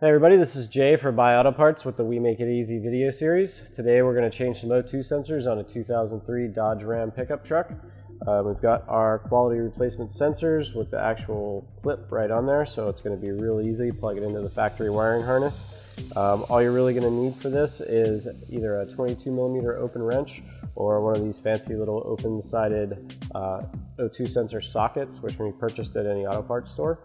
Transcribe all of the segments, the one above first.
Hey everybody, this is Jay for BuyAuto Parts with the We Make It Easy video series. Today we're going to change some O2 sensors on a 2003 Dodge Ram pickup truck. We've got our quality replacement sensors with the actual clip right on there, so it's going to be real easy. Plug it into the factory wiring harness. All you're really going to need for this is either a 22mm open wrench or one of these fancy little open-sided O2 sensor sockets, which can be purchased at any auto parts store.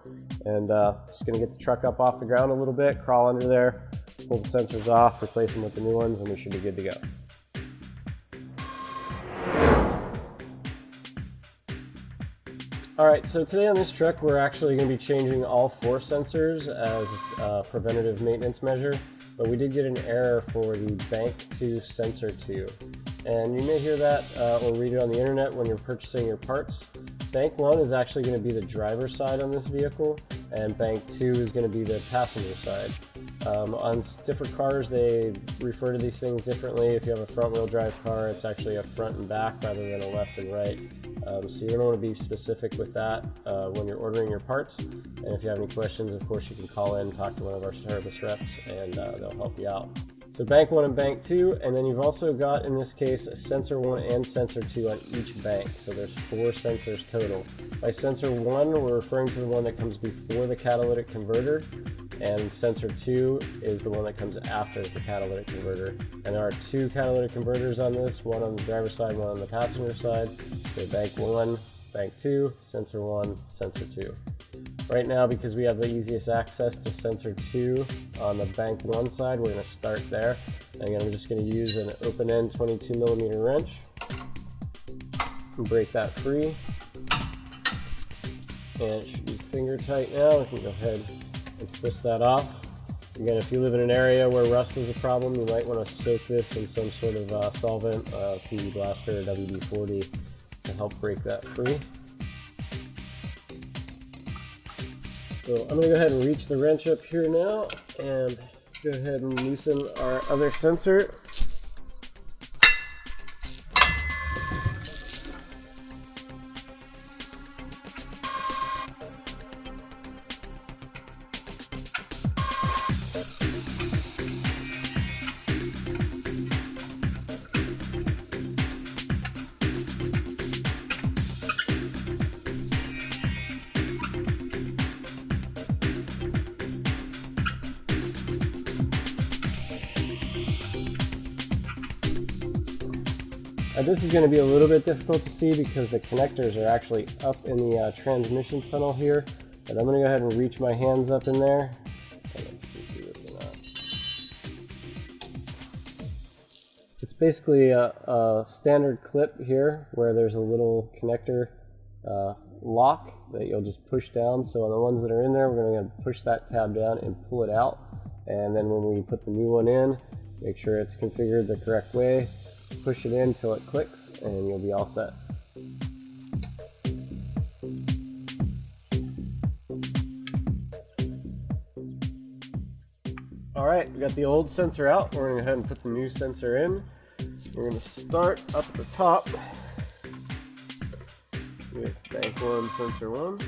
And just going to get the truck up off the ground a little bit, crawl under there, pull the sensors off, replace them with the new ones, and we should be good to go. Alright, so today on this truck we're actually going to be changing all 4 sensors as a preventative maintenance measure, but we did get an error for the Bank 2 sensor 2. And you may hear that or read it on the internet when you're purchasing your parts. Bank 1 is actually going to be the driver's side on this vehicle, and Bank 2 is going to be the passenger side. On different cars they refer to these things differently. If you have a front wheel drive car, it's actually a front and back rather than a left and right. So you're going to want to be specific with that when you're ordering your parts. And if you have any questions, of course you can call in, talk to one of our service reps, and they'll help you out. So Bank 1 and Bank 2, and then you've also got, in this case, Sensor 1 and Sensor 2 on each bank. So there's 4 sensors total. By Sensor 1, we're referring to the one that comes before the catalytic converter, and Sensor 2 is the one that comes after the catalytic converter. And there are 2 catalytic converters on this, one on the driver's side, one on the passenger side. So Bank 1, Bank 2, Sensor 1, Sensor 2. Right now, because we have the easiest access to Sensor 2 on the Bank 1 side, we're going to start there. And I'm just going to use an open-end 22mm wrench and break that free. And it should be finger tight now. We can go ahead and twist that off. Again, if you live in an area where rust is a problem, you might want to soak this in some sort of solvent, PE Blaster or WD-40 to help break that free. So I'm going to go ahead and reach the wrench up here now and go ahead and loosen our other sensor. This is going to be a little bit difficult to see because the connectors are actually up in the transmission tunnel here, but I'm going to go ahead and reach my hands up in there. I don't know if you can see this or not. It's basically a standard clip here where there's a little connector lock that you'll just push down. So on the ones that are in there, we're going to push that tab down and pull it out, and then when we put the new one in, make sure it's configured the correct way. Push it in till it clicks and you'll be all set. Alright, we got the old sensor out. We're going to go ahead and put the new sensor in. We're going to start up at the top with Bank 1, Sensor 1.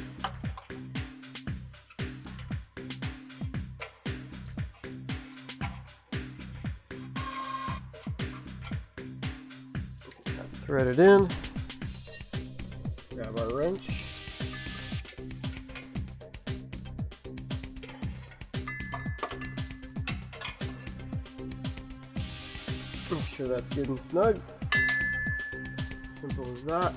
Thread it in, grab our wrench, make sure that's good and snug, simple as that.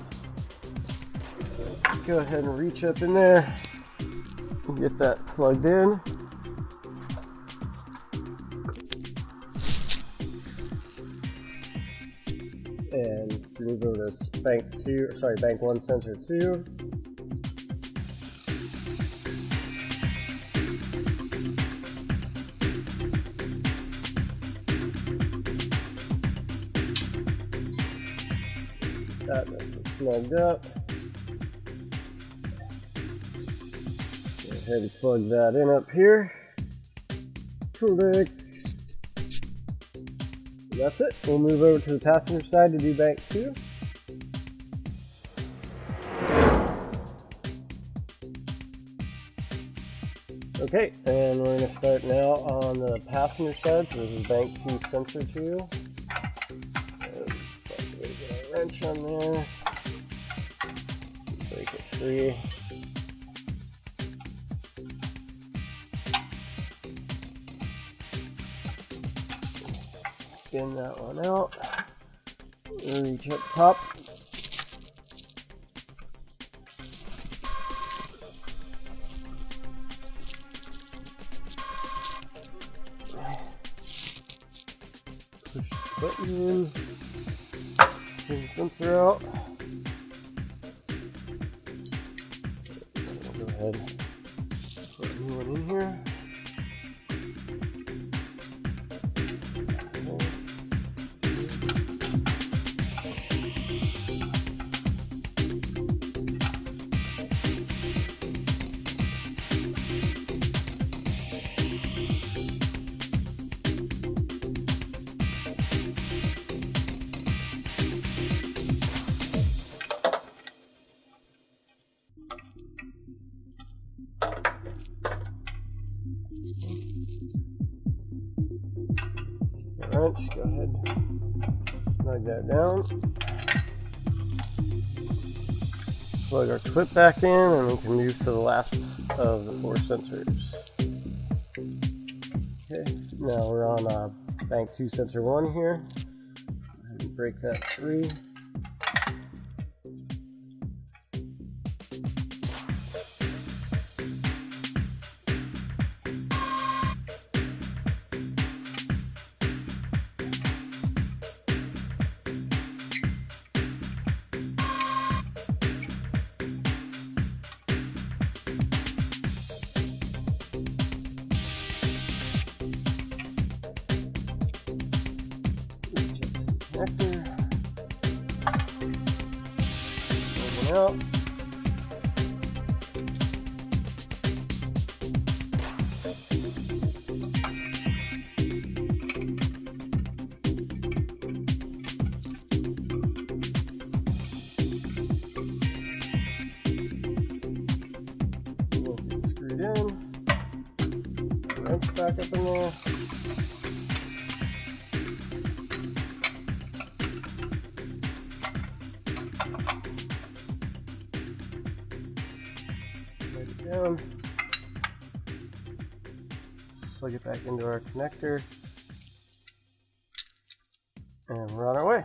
Go ahead and reach up in there and get that plugged in. And move over to Bank 1 Sensor 2. That makes it plugged up. Go ahead and plug that in up here. Perfect. That's it. We'll move over to the passenger side to do Bank 2. Okay, and we're going to start now on the passenger side. So this is bank 2 sensor 2. And get a wrench on there. Break it free. Spin that one out. Reach up top. Push the button in. Pull the sensor out. Go ahead and put a new one in here. Wrench, go ahead, snug that down. Plug our clip back in and we can move to the last of the 4 sensors. Okay, now we're on bank 2 sensor 1 here. Go ahead and break that free. Connector. Open out. We'll get screwed in. Wrench back up in there. Down. Plug it back into our connector, and we're on our way.